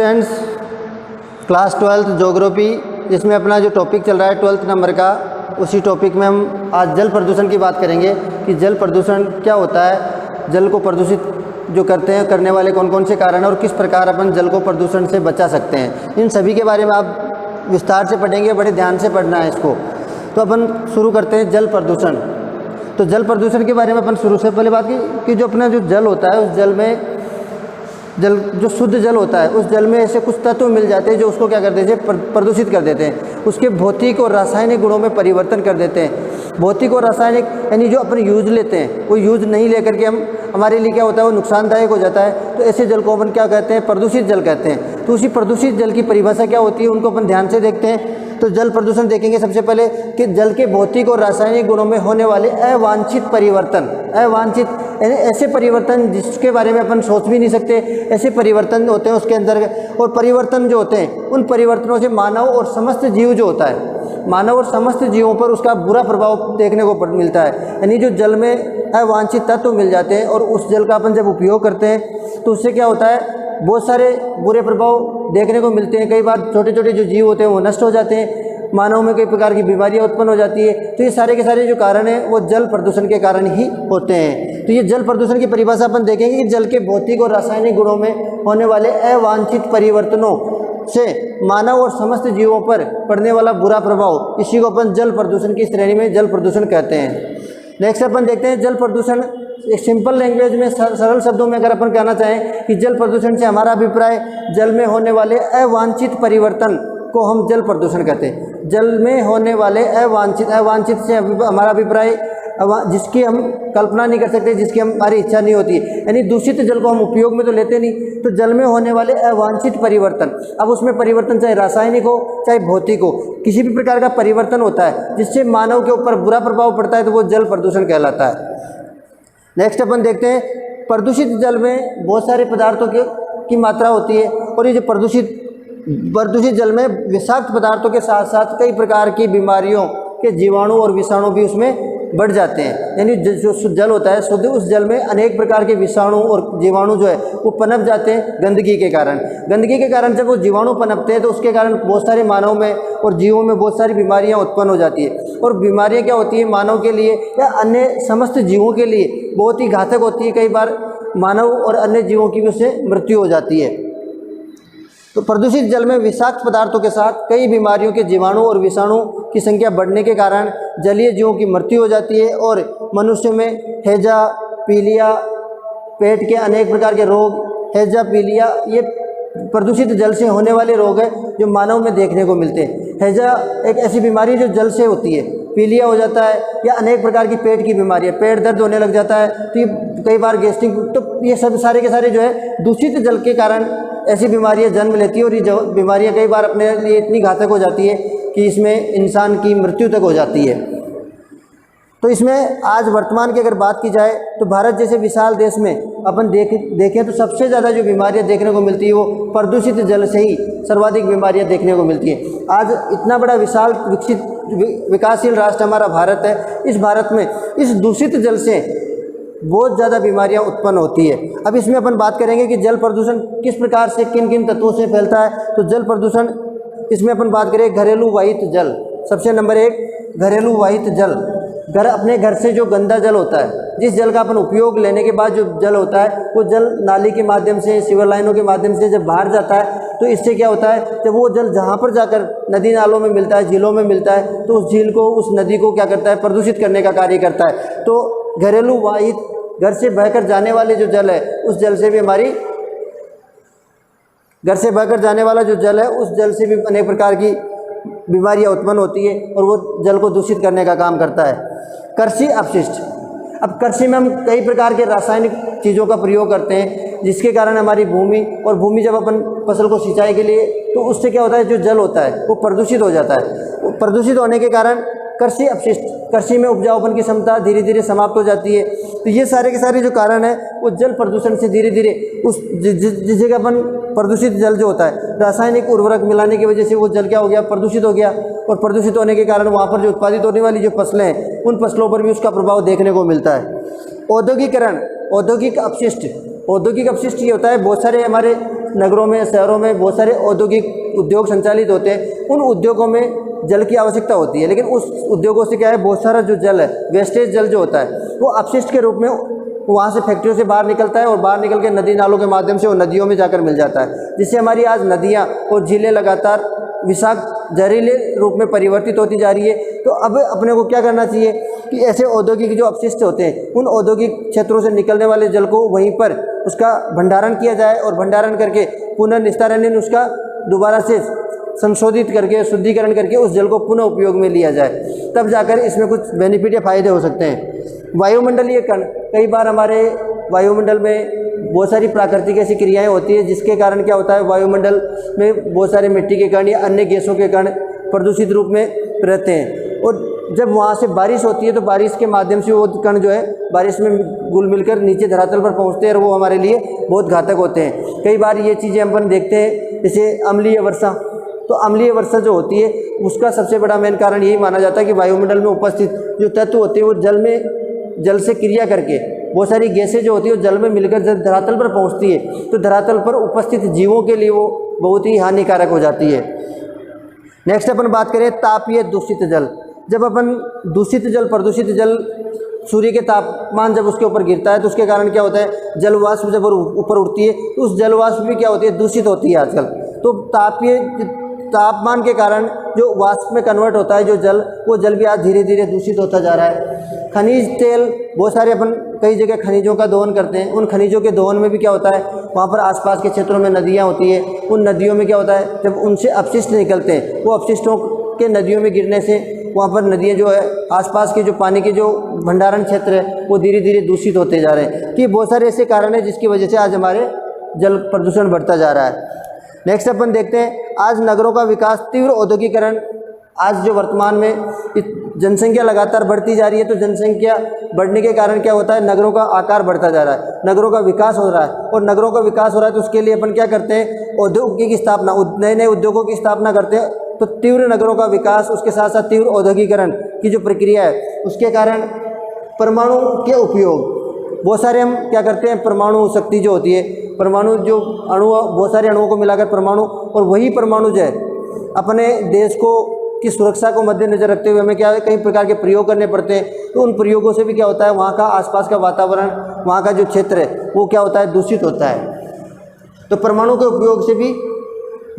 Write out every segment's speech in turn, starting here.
Friends, class 12th geography, इसमें अपना जो टॉपिक चल रहा है 12th नंबर का, उसी टॉपिक में हम आज जल प्रदूषण की बात करेंगे कि जल प्रदूषण क्या होता है, जल को प्रदूषित जो करते हैं, करने वाले कौन कौन से कारण हैं और किस प्रकार अपन जल को प्रदूषण से बचा सकते हैं। इन सभी के बारे में आप विस्तार से पढ़ेंगे, बड़े ध्यान से पढ़ना है इसको। तो अपन शुरू करते हैं जल प्रदूषण। तो जल प्रदूषण के बारे में अपन शुरू से पहले बात की कि जो अपना जो जल होता है, उस जल में जो शुद्ध जल होता है, उस जल में ऐसे कुछ तत्व मिल जाते हैं जो उसको क्या कर देते हैं, प्रदूषित कर देते हैं, उसके भौतिक और रासायनिक गुणों में परिवर्तन कर देते हैं। भौतिक और रासायनिक यानी जो अपन यूज लेते हैं, वो यूज नहीं लेकर के हम हमारे लिए क्या होता है, वो नुकसानदायक हो जाता है। तो ऐसे जल को अपन क्या कहते हैं, प्रदूषित जल कहते हैं। तो उसी प्रदूषित जल की परिभाषा क्या होती है, उनको अपन ध्यान से देखते हैं। तो जल प्रदूषण देखेंगे सबसे पहले कि जल के भौतिक और रासायनिक गुणों में होने वाले अवांछित परिवर्तन, अवांछित यानी ऐसे परिवर्तन जिसके बारे में अपन सोच भी नहीं सकते, ऐसे परिवर्तन होते हैं उसके अंदर। और परिवर्तन जो होते हैं, उन परिवर्तनों से मानव और समस्त जीव जो होता है, मानव और समस्त जीवों पर उसका बुरा प्रभाव देखने को मिलता है। यानी जो जल में अवांछित तत्व मिल जाते हैं और उस जल का अपन जब उपयोग करते हैं तो उससे क्या होता है, बहुत सारे बुरे प्रभाव देखने को मिलते हैं। कई बार छोटे छोटे जो जीव होते हैं वो नष्ट हो जाते हैं, मानव में कई प्रकार की बीमारियां उत्पन्न हो जाती है। तो ये सारे के सारे जो कारण हैं वो जल प्रदूषण के कारण ही होते हैं। तो ये जल प्रदूषण की परिभाषा अपन देखेंगे कि जल के भौतिक और रासायनिक गुणों में होने वाले अवांछित परिवर्तनों से मानव और समस्त जीवों पर पड़ने वाला बुरा प्रभाव, इसी को अपन जल प्रदूषण की श्रेणी में जल प्रदूषण कहते हैं। नेक्स्ट अपन देखते हैं जल प्रदूषण। एक सिंपल लैंग्वेज में, सरल शब्दों में अगर अपन कहना चाहें कि जल प्रदूषण से हमारा अभिप्राय जल में होने वाले अवांछित परिवर्तन को हम जल प्रदूषण कहते हैं। जल में होने वाले अवांछित से हमारा अभिप्राय जिसकी हम कल्पना नहीं कर सकते, जिसकी हमारी इच्छा नहीं होती है। यानी दूषित जल को हम उपयोग में तो लेते नहीं। तो जल में होने वाले अवांछित परिवर्तन, अब उसमें परिवर्तन चाहे रासायनिक हो चाहे भौतिक हो, किसी भी प्रकार का परिवर्तन होता है जिससे मानव के ऊपर बुरा प्रभाव पड़ता है, तो वो जल प्रदूषण कहलाता है। नेक्स्ट अपन देखते हैं, प्रदूषित जल में बहुत सारे पदार्थों की मात्रा होती है और ये जो प्रदूषित जल में विषाक्त पदार्थों के साथ साथ कई प्रकार की बीमारियों के जीवाणु और विषाणु भी उसमें बढ़ जाते हैं। यानी जो शुद्ध जल होता है, शुद्ध उस जल में अनेक प्रकार के विषाणु और जीवाणु जो है वो पनप जाते हैं गंदगी के कारण। गंदगी के कारण जब वो जीवाणु पनपते हैं तो उसके कारण बहुत सारे मानव में और जीवों में बहुत सारी बीमारियां उत्पन्न हो जाती है। और बीमारियां क्या होती है, मानव के लिए या अन्य समस्त जीवों के लिए बहुत ही घातक होती है। कई बार मानव और अन्य जीवों की भी उससे मृत्यु हो जाती है। तो प्रदूषित जल में विषाक्त पदार्थों के साथ कई बीमारियों के जीवाणु और विषाणु की संख्या बढ़ने के कारण जलीय जीवों की मृत्यु हो जाती है और मनुष्य में हैजा, पीलिया, पेट के अनेक प्रकार के रोग, हैजा, पीलिया, ये प्रदूषित जल से होने वाले रोग हैं जो मानव में देखने को मिलते हैं। हैजा एक ऐसी बीमारी जो जल से होती है, पीलिया हो जाता है या अनेक प्रकार की पेट की बीमारी है, पेट दर्द होने लग जाता है, तो ये कई बार गैस्ट्रिक, तो ये सब सारे के सारे जो है दूषित जल के कारण ऐसी बीमारियां जन्म लेती है। और ये बीमारियां कई बार अपने लिए इतनी घातक हो जाती है कि इसमें इंसान की मृत्यु तक हो जाती है। तो इसमें आज वर्तमान की अगर बात की जाए तो भारत जैसे विशाल देश में अपन देखें तो सबसे ज़्यादा जो बीमारियां देखने को मिलती है वो प्रदूषित जल से ही सर्वाधिक बीमारियां देखने को मिलती है। आज इतना बड़ा विशाल विकसित विकासशील राष्ट्र हमारा भारत है, इस भारत में इस दूषित जल से बहुत ज़्यादा बीमारियां उत्पन्न होती है। अब इसमें अपन बात करेंगे कि जल प्रदूषण किस प्रकार से किन किन तत्वों से फैलता है। तो जल प्रदूषण, इसमें अपन बात करें घरेलू वाहित जल। सबसे नंबर 1 घरेलू वाहित जल। अपने घर से जो गंदा जल होता है, जिस जल का अपन उपयोग लेने के बाद जो जल होता है, वो जल नाली के माध्यम से, सीवर लाइनों के माध्यम से जब बाहर जाता है तो इससे क्या होता है, जब वो जल जहाँ पर जाकर नदी नालों में मिलता है, झीलों में मिलता है, तो उस झील को, उस नदी को क्या करता है, प्रदूषित करने का कार्य करता है। तो घरेलू वाहित, घर से बहकर जाने वाले जो जल है, उस जल से भी हमारी, घर से बहकर जाने वाला जो जल है, उस जल से भी अनेक प्रकार की बीमारियां उत्पन्न होती है और वो जल को दूषित करने का काम करता है। कृषि अपशिष्ट। अब कृषि में हम कई प्रकार के रासायनिक चीज़ों का प्रयोग करते हैं जिसके कारण हमारी भूमि, और भूमि जब अपन फसल को सिंचाई के लिए, तो उससे क्या होता है, जो जल होता है वो प्रदूषित हो जाता है। प्रदूषित होने के कारण कृषि अपशिष्ट, कृषि में उपजाऊपन की क्षमता धीरे धीरे समाप्त हो जाती है। तो ये सारे के सारे जो कारण है वो जल प्रदूषण से धीरे धीरे उस जिस जगह अपन प्रदूषित जल जो होता है, रासायनिक उर्वरक मिलाने की वजह से वो जल क्या हो गया, प्रदूषित हो गया। और प्रदूषित होने के कारण वहाँ पर जो उत्पादित होने वाली जो फसलें हैं, उन फसलों पर भी उसका प्रभाव देखने को मिलता है। औद्योगिकरण, औद्योगिक अपशिष्ट ये होता है, बहुत सारे हमारे नगरों में, शहरों में बहुत सारे औद्योगिक उद्योग संचालित होते हैं। उन उद्योगों में जल की आवश्यकता होती है, लेकिन उस उद्योगों से क्या है, बहुत सारा जो जल है, वेस्टेज जल जो होता है, वो अपशिष्ट के रूप में वहाँ से फैक्ट्रियों से बाहर निकलता है और बाहर निकल के नदी नालों के माध्यम से वो नदियों में जाकर मिल जाता है, जिससे हमारी आज नदियाँ और झीलें लगातार विषाक्त जहरीले रूप में परिवर्तित होती जा रही है। तो अब अपने को क्या करना चाहिए कि ऐसे औद्योगिक जो अपशिष्ट होते हैं, उन औद्योगिक क्षेत्रों से निकलने वाले जल को वहीं पर उसका भंडारण किया जाए और भंडारण करके पुनर्निस्तारण उसका दोबारा से संशोधित करके, शुद्धिकरण करके उस जल को पुनः उपयोग में लिया जाए, तब जाकर इसमें कुछ बेनिफिट या फ़ायदे हो सकते हैं। वायुमंडलीय कण, कई बार हमारे वायुमंडल में बहुत सारी प्राकृतिक ऐसी क्रियाएं होती है जिसके कारण क्या होता है, वायुमंडल में बहुत सारे मिट्टी के कण या अन्य गैसों के कण प्रदूषित रूप में रहते हैं, और जब वहाँ से बारिश होती है तो बारिश के माध्यम से वो कण जो है बारिश में घुल मिलकर नीचे धरातल पर पहुँचते हैं और वो हमारे लिए बहुत घातक होते हैं। कई बार ये चीज़ें अपन देखते हैं, जैसे अम्लीय वर्षा। तो अम्लीय वर्षा जो होती है उसका सबसे बड़ा मेन कारण यही माना जाता है कि वायुमंडल में उपस्थित जो तत्व होते हैं वो जल से क्रिया करके बहुत सारी गैसें जो होती है वो जल में मिलकर जब धरातल पर पहुंचती है तो धरातल पर उपस्थित जीवों के लिए वो बहुत ही हानिकारक हो जाती है। नेक्स्ट अपन बात करें तापीय दूषित जल। जब अपन दूषित जल, प्रदूषित जल, सूर्य के तापमान जब उसके ऊपर गिरता है तो उसके कारण क्या होता है, जलवाष्प जब ऊपर उठती है तो उस जलवाष्प भी क्या होती है, दूषित होती है आजकल। तो तापमान के कारण जो वाष्प में कन्वर्ट होता है जो जल, वो जल भी आज धीरे धीरे दूषित होता जा रहा है। खनिज तेल, बहुत सारे अपन कई जगह खनिजों का दोहन करते हैं, उन खनिजों के दोहन में भी क्या होता है, वहाँ पर आसपास के क्षेत्रों में नदियाँ होती है, उन नदियों में क्या होता है, जब उनसे अपशिष्ट निकलते हैं, वो अपशिष्टों के नदियों में गिरने से वहाँ पर नदियाँ जो है, आसपास के जो पानी के जो भंडारण क्षेत्र है वो धीरे धीरे दूषित होते जा रहे हैं। कि बहुत सारे ऐसे कारण हैं जिसकी वजह से आज हमारे जल प्रदूषण बढ़ता जा रहा है। नेक्स्ट अपन देखते हैं, आज नगरों का विकास, तीव्र औद्योगिकरण। आज जो वर्तमान में जनसंख्या लगातार बढ़ती जा रही है, तो जनसंख्या बढ़ने के कारण क्या होता है, नगरों का आकार बढ़ता जा रहा है, नगरों का विकास हो रहा है। और नगरों का विकास हो रहा है तो उसके लिए अपन क्या करते हैं, औद्योगिक की स्थापना, नए नए उद्योगों की स्थापना करते हैं। तो तीव्र नगरों का विकास, उसके साथ साथ तीव्र औद्योगिकरण की जो प्रक्रिया है, उसके कारण परमाणु के उपयोग, बहुत सारे हम क्या करते हैं, परमाणु शक्ति जो होती है, परमाणु जो अणु, बहुत सारे अणुओं को मिलाकर परमाणु, और वही परमाणु जो है अपने देश को की सुरक्षा को मद्देनजर रखते हुए हमें क्या है, कई प्रकार के प्रयोग करने पड़ते हैं। तो उन प्रयोगों से भी क्या होता है, वहाँ का आसपास का वातावरण, वहाँ का जो क्षेत्र है वो क्या होता है, दूषित होता है। तो परमाणु के उपयोग से भी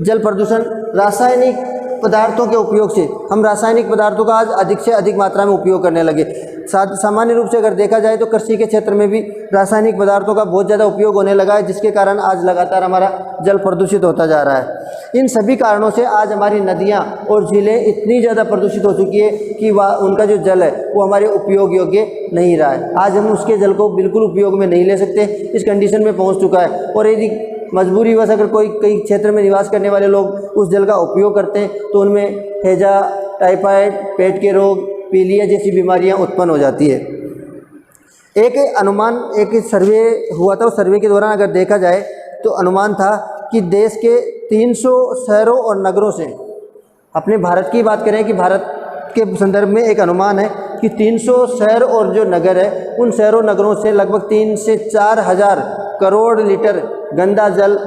जल प्रदूषण। रासायनिक पदार्थों के उपयोग से, हम रासायनिक पदार्थों का आज अधिक से अधिक मात्रा में उपयोग करने लगे। सामान्य रूप से अगर देखा जाए तो कृषि के क्षेत्र में भी रासायनिक पदार्थों का बहुत ज़्यादा उपयोग होने लगा है, जिसके कारण आज लगातार हमारा जल प्रदूषित होता जा रहा है। इन सभी कारणों से आज हमारी नदियाँ और झीलें इतनी ज़्यादा प्रदूषित हो चुकी है कि उनका जो जल है वो हमारे उपयोग योग्य नहीं रहा है। आज हम उसके जल को बिल्कुल उपयोग में नहीं ले सकते, इस कंडीशन में पहुँच चुका है। और यदि मजबूरीवश अगर कई क्षेत्र में निवास करने वाले लोग उस जल का उपयोग करते हैं तो उनमें हैजा, टाइफाइड, पेट के रोग, पीलिया जैसी बीमारियां उत्पन्न हो जाती है। एक अनुमान, एक सर्वे हुआ था, उस सर्वे के दौरान अगर देखा जाए तो अनुमान था कि देश के 300 शहरों और नगरों से, अपने भारत की बात करें कि भारत के संदर्भ में एक अनुमान है कि 300 शहर और जो नगर है, उन शहरों नगरों से लगभग 3 से 4 हज़ार करोड़ लीटर गंदा जल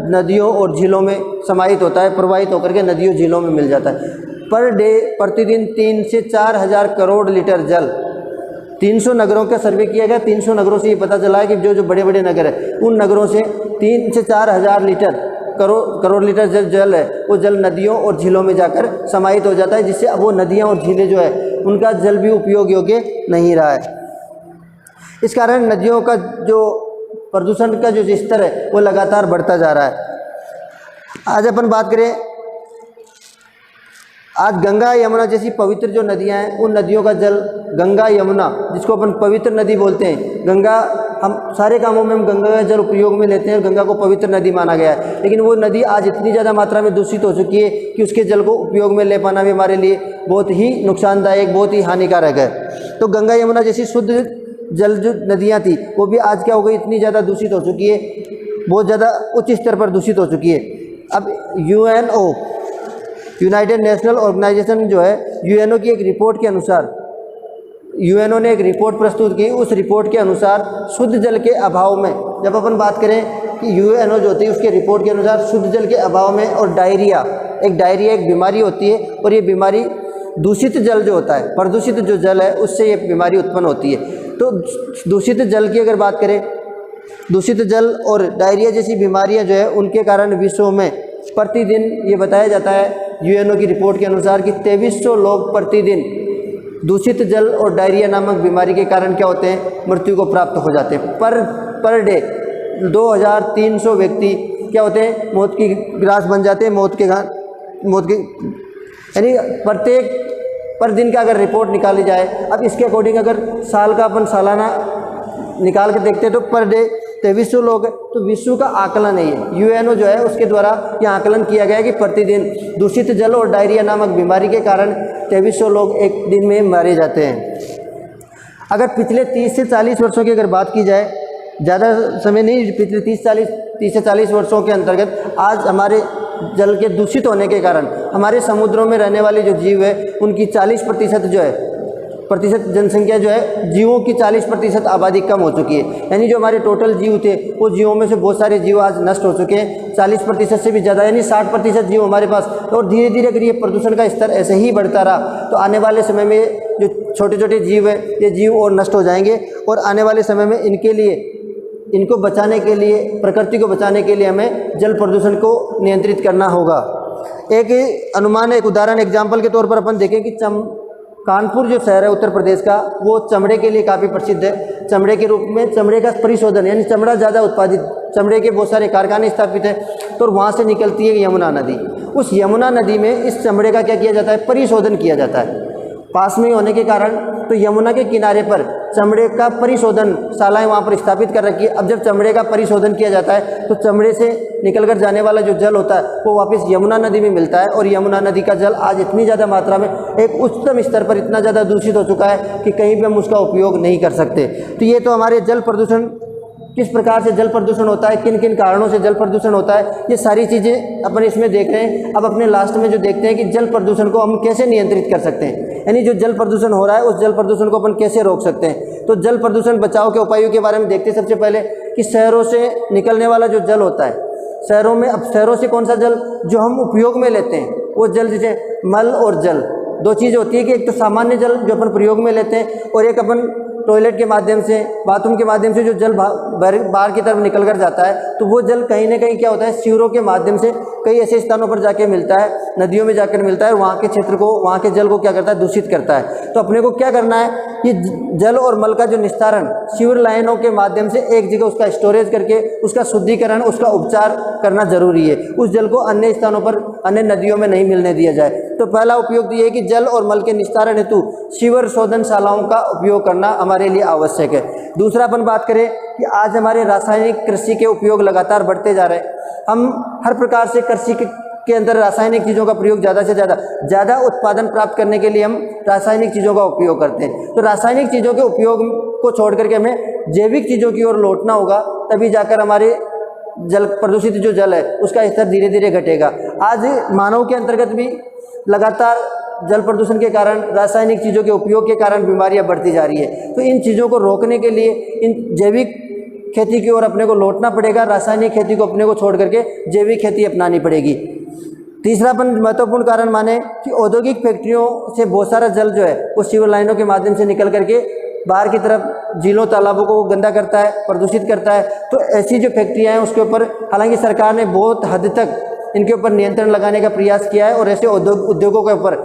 नदियों और झीलों में समाहित होता है, प्रवाहित होकर के नदियों झीलों में मिल जाता है। पर डे, प्रतिदिन 3 से 4 हज़ार करोड़ लीटर जल, 300 नगरों का सर्वे किया गया। 300 नगरों से ये पता चला है कि जो बड़े बड़े नगर है उन नगरों से 3 से 4 हज़ार लीटर करोड़ लीटर जल है वो जल नदियों और झीलों में जाकर समाहित हो जाता है, जिससे अब वो नदियाँ और झीलें जो है उनका जल भी उपयोग योग्य नहीं रहा है। इस कारण नदियों का जो प्रदूषण का जो स्तर है वो लगातार बढ़ता जा रहा है। आज अपन बात करें, आज गंगा यमुना जैसी पवित्र जो नदियां हैं, उन नदियों का जल, गंगा यमुना जिसको अपन पवित्र नदी बोलते हैं, गंगा, हम सारे कामों में हम गंगा का जल उपयोग में लेते हैं और गंगा को पवित्र नदी माना गया है। लेकिन वो नदी आज इतनी ज़्यादा मात्रा में दूषित हो चुकी है कि उसके जल को उपयोग में ले पाना भी हमारे लिए बहुत ही नुकसानदायक, बहुत ही हानिकारक है। तो गंगा यमुना जैसी शुद्ध जल जो नदियाँ थी वो भी आज क्या हो गई, इतनी ज़्यादा दूषित हो चुकी है, बहुत ज़्यादा उच्च स्तर पर दूषित हो चुकी है। अब यूएनओ, यूनाइटेड नेशनल ऑर्गेनाइजेशन जो है, यूएनओ की एक रिपोर्ट के अनुसार, यूएनओ ने एक रिपोर्ट प्रस्तुत की, उस रिपोर्ट के अनुसार शुद्ध जल के अभाव में जब अपन बात करें कि यूएनओ जो होती है उसके रिपोर्ट के अनुसार शुद्ध जल के अभाव में और डायरिया एक बीमारी होती है, और ये बीमारी दूषित जल जो होता है, प्रदूषित जो जल है उससे ये बीमारी उत्पन्न होती है। तो दूषित जल की अगर बात करें, दूषित जल और डायरिया जैसी बीमारियां जो है उनके कारण विश्व में प्रतिदिन ये बताया जाता है यूएनओ की रिपोर्ट के अनुसार कि 2300 लोग प्रतिदिन दूषित जल और डायरिया नामक बीमारी के कारण क्या होते हैं, मृत्यु को प्राप्त हो जाते हैं। पर डे 2300 व्यक्ति क्या होते हैं, मौत की ग्रास बन जाते हैं, मौत के यानी प्रत्येक पर दिन का अगर रिपोर्ट निकाली जाए, अब इसके अकॉर्डिंग अगर साल का अपन सालाना निकाल के देखते हैं तो पर डे 2300 लोग, तो विश्व का आकलन है ये, यूएनओ जो है उसके द्वारा ये आकलन किया गया है कि प्रतिदिन दूषित जल और डायरिया नामक बीमारी के कारण 2300 लोग एक दिन में मारे जाते हैं। अगर पिछले 30 से 40 वर्षों की अगर बात की जाए, ज़्यादा समय नहीं, पिछले 30 से 40 वर्षों के अंतर्गत आज हमारे जल के दूषित होने के कारण हमारे समुद्रों में रहने वाले जो जीव है उनकी 40% जो है जनसंख्या जो है, जीवों की 40% आबादी कम हो चुकी है। यानी जो हमारे टोटल जीव थे वो जीवों में से बहुत सारे जीव आज नष्ट हो चुके हैं, 40% से भी ज़्यादा, यानी 60% जीव हमारे पास। और धीरे धीरे अगर ये प्रदूषण का स्तर ऐसे ही बढ़ता रहा तो आने वाले समय में जो छोटे छोटे जीव है ये जीव और नष्ट हो जाएंगे, और आने वाले समय में इनको बचाने के लिए, प्रकृति को बचाने के लिए हमें जल प्रदूषण को नियंत्रित करना होगा। एक अनुमान, एक उदाहरण, एग्जाम्पल के तौर पर अपन देखें कि कानपुर जो शहर है उत्तर प्रदेश का, वो चमड़े के लिए काफ़ी प्रसिद्ध है। चमड़े के रूप में चमड़े का परिशोधन, यानी चमड़ा ज़्यादा उत्पादित, चमड़े के बहुत सारे कारखाने स्थापित है, तो वहाँ से निकलती है यमुना नदी। उस यमुना नदी में इस चमड़े का क्या किया जाता है, परिशोधन किया जाता है। पास में ही होने के कारण तो यमुना के किनारे पर चमड़े का परिशोधन शालाएँ वहाँ पर स्थापित कर रखी है। अब जब चमड़े का परिशोधन किया जाता है तो चमड़े से निकल कर जाने वाला जो जल होता है वो वापस यमुना नदी में मिलता है, और यमुना नदी का जल आज इतनी ज़्यादा मात्रा में, एक उच्चतम स्तर पर इतना ज़्यादा दूषित हो चुका है कि कहीं भी हम उसका उपयोग नहीं कर सकते। तो ये तो हमारे जल प्रदूषण, किस प्रकार से जल प्रदूषण होता है, किन किन कारणों से जल प्रदूषण होता है, ये सारी चीज़ें अपन इसमें देख रहे हैं। अब अपने लास्ट में जो देखते हैं कि जल प्रदूषण को हम कैसे नियंत्रित कर सकते हैं, यानी जो जल प्रदूषण हो रहा है उस जल प्रदूषण को अपन कैसे रोक सकते हैं। तो जल प्रदूषण बचाव के उपायों के बारे में देखते हैं। सबसे पहले कि शहरों से निकलने वाला जो जल होता है, शहरों में, अब शहरों से कौन सा जल जो हम उपयोग में लेते हैं, वो जल जैसे मल और जल, दो चीज़ होती है कि एक तो सामान्य जल जो अपन प्रयोग में लेते हैं, और एक अपन टॉयलेट के माध्यम से, बाथरूम के माध्यम से जो जल बाहर की तरफ निकल कर जाता है, तो वो जल कहीं ना कहीं क्या होता है, सीवरों के माध्यम से कई ऐसे स्थानों पर जाके मिलता है, नदियों में जाकर मिलता है, वहाँ के क्षेत्र को, वहाँ के जल को क्या करता है, दूषित करता है। तो अपने को क्या करना है, ये जल और मल का जो निस्तारण सीवर लाइनों के माध्यम से एक जगह उसका स्टोरेज करके उसका शुद्धिकरण, उसका उपचार करना जरूरी है। उस जल को अन्य स्थानों पर, अन्य नदियों में नहीं मिलने दिया जाए। तो पहला उपयोग ये है कि जल और मल के निस्तारण हेतु सीवर शोधनशालाओं का उपयोग करना हमारे लिए आवश्यक है। दूसरा अपन बात करें कि आज हमारे रासायनिक कृषि के उपयोग लगातार बढ़ते जा रहे हैं। हम हर प्रकार से कृषि के अंदर रासायनिक चीज़ों का प्रयोग ज़्यादा से ज़्यादा उत्पादन प्राप्त करने के लिए हम रासायनिक चीज़ों का उपयोग करते हैं। तो रासायनिक चीज़ों के उपयोग को छोड़ करके हमें जैविक चीज़ों की ओर लौटना होगा, तभी जाकर हमारे जल प्रदूषित जो जल है उसका स्तर धीरे धीरे घटेगा। आज मानव के अंतर्गत भी लगातार जल प्रदूषण के कारण, रासायनिक चीज़ों के उपयोग के कारण बीमारियां बढ़ती जा रही है। तो इन चीज़ों को रोकने के लिए इन जैविक खेती की ओर अपने को लौटना पड़ेगा, रासायनिक खेती को अपने को छोड़ करके जैविक खेती अपनानी पड़ेगी। तीसरा अपन महत्वपूर्ण कारण माने कि औद्योगिक फैक्ट्रियों से बहुत सारा जल जो है वो सीवर लाइनों के माध्यम से निकल करके बाहर की तरफ झीलों तालाबों को गंदा करता है, प्रदूषित करता है। तो ऐसी जो फैक्ट्रियाँ हैं उसके ऊपर हालांकि सरकार ने बहुत हद तक इनके ऊपर नियंत्रण लगाने का प्रयास किया है, और ऐसे उद्योगों के ऊपर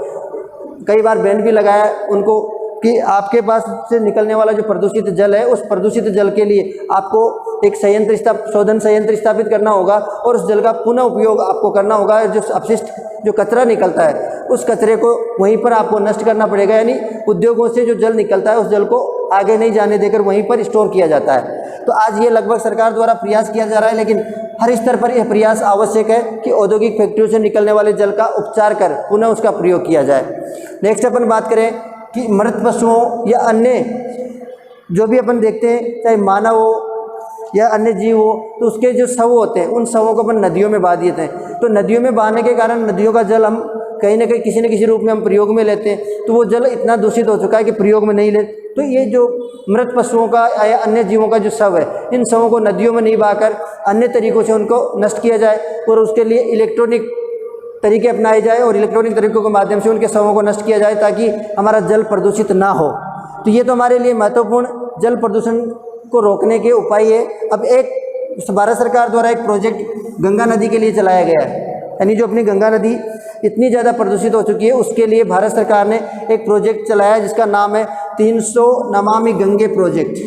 कई बार बैन भी लगाया उनको कि आपके पास से निकलने वाला जो प्रदूषित जल है उस प्रदूषित जल के लिए आपको एक शोधन संयंत्र स्थापित करना होगा, और उस जल का पुनः उपयोग आपको करना होगा। जो अपशिष्ट जो कचरा निकलता है उस कचरे को वहीं पर आपको नष्ट करना पड़ेगा, यानी उद्योगों से जो जल निकलता है उस जल को आगे नहीं जाने देकर वहीं पर स्टोर किया जाता है। तो आज ये लगभग सरकार द्वारा प्रयास किया जा रहा है, लेकिन हर स्तर पर यह प्रयास आवश्यक है कि औद्योगिक फैक्ट्रियों से निकलने वाले जल का उपचार कर पुनः उसका प्रयोग किया जाए। नेक्स्ट अपन बात करें कि मृत पशुओं या अन्य जो भी अपन देखते हैं, चाहे मानव हो या अन्य जीव हो, तो उसके जो शव होते हैं उन शवों को अपन नदियों में बहा देते हैं। तो नदियों में बहाने के कारण नदियों का जल हम कहीं ना कहीं किसी न किसी रूप में हम प्रयोग में लेते हैं, तो वो जल इतना दूषित हो चुका है कि प्रयोग में नहीं ले। तो ये जो मृत पशुओं का या अन्य जीवों का जो शव है, इन शवों को नदियों में नहीं बहाकर अन्य तरीकों से उनको नष्ट किया जाए और उसके लिए इलेक्ट्रॉनिक तरीके अपनाए जाए और इलेक्ट्रॉनिक तरीकों के माध्यम से उनके शवों को नष्ट किया जाए ताकि हमारा जल प्रदूषित ना हो। तो ये तो हमारे लिए महत्वपूर्ण जल प्रदूषण को रोकने के उपाय है। अब एक भारत सरकार द्वारा एक प्रोजेक्ट गंगा नदी के लिए चलाया गया है, यानी जो अपनी गंगा नदी इतनी ज़्यादा प्रदूषित हो चुकी है उसके लिए भारत सरकार ने एक प्रोजेक्ट चलाया है जिसका नाम है 300 नमामि गंगे प्रोजेक्ट।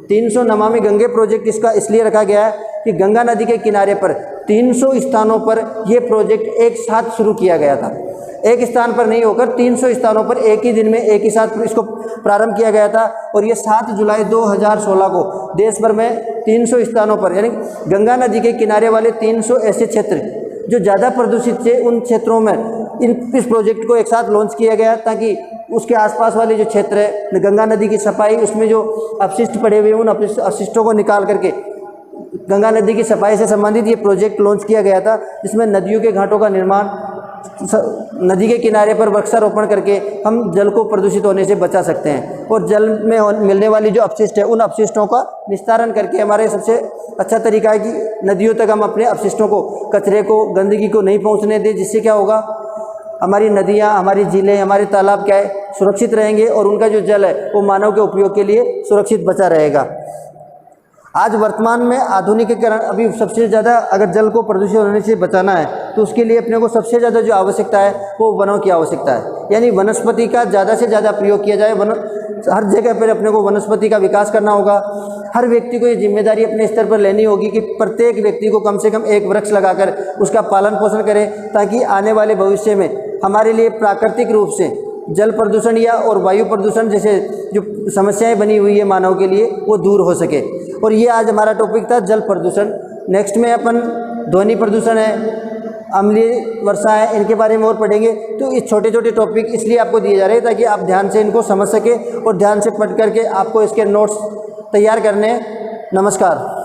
300 नमामि गंगे प्रोजेक्ट इसका इसलिए रखा गया है कि गंगा नदी के किनारे पर 300 स्थानों पर यह प्रोजेक्ट एक साथ शुरू किया गया था। एक स्थान पर नहीं होकर 300 स्थानों पर एक ही दिन में एक ही साथ इसको प्रारंभ किया गया था और ये 7 जुलाई 2016 को देश भर में 300 स्थानों पर, यानी गंगा नदी के किनारे वाले 300 ऐसे क्षेत्र जो ज़्यादा प्रदूषित थे उन क्षेत्रों में इस प्रोजेक्ट को एक साथ लॉन्च किया गया ताकि उसके आसपास वाले जो क्षेत्र है गंगा नदी की सफाई, उसमें जो अपशिष्ट पड़े हुए उन अपशिष्टों को निकाल करके गंगा नदी की सफाई से संबंधित ये प्रोजेक्ट लॉन्च किया गया था, जिसमें नदियों के घाटों का निर्माण, नदी के किनारे पर वृक्षारोपण करके हम जल को प्रदूषित होने से बचा सकते हैं और जल में मिलने वाली जो अपशिष्ट है उन अपशिष्टों का निस्तारण करके हमारे सबसे अच्छा तरीका है कि नदियों तक हम अपने अपशिष्टों को, कचरे को, गंदगी को नहीं पहुंचने दें, जिससे क्या होगा हमारी नदियां, हमारी झीलें, हमारे तालाब क्या है सुरक्षित रहेंगे और उनका जो जल है वो मानव के उपयोग के लिए सुरक्षित बचा रहेगा। आज वर्तमान में आधुनिकीकरण, अभी सबसे ज़्यादा अगर जल को प्रदूषित होने से बचाना है तो उसके लिए अपने को सबसे ज़्यादा जो आवश्यकता है वो वनों की आवश्यकता है, यानी वनस्पति का ज़्यादा से ज़्यादा प्रयोग किया जाए। हर जगह पर अपने को वनस्पति का विकास करना होगा। हर व्यक्ति को ये जिम्मेदारी अपने स्तर पर लेनी होगी कि प्रत्येक व्यक्ति को कम से कम एक वृक्ष लगाकर उसका पालन पोषण करें ताकि आने वाले भविष्य में हमारे लिए प्राकृतिक रूप से जल प्रदूषण या और वायु प्रदूषण जैसे जो समस्याएं बनी हुई है मानव के लिए वो दूर हो सके। और ये आज हमारा टॉपिक था जल प्रदूषण। नेक्स्ट में अपन ध्वनि प्रदूषण है, अम्लीय वर्षा है, इनके बारे में और पढ़ेंगे। तो ये छोटे छोटे टॉपिक इसलिए आपको दिए जा रहे हैं ताकि आप ध्यान से इनको समझ सके और ध्यान से पढ़ करके आपको इसके नोट्स तैयार करने हैं। नमस्कार।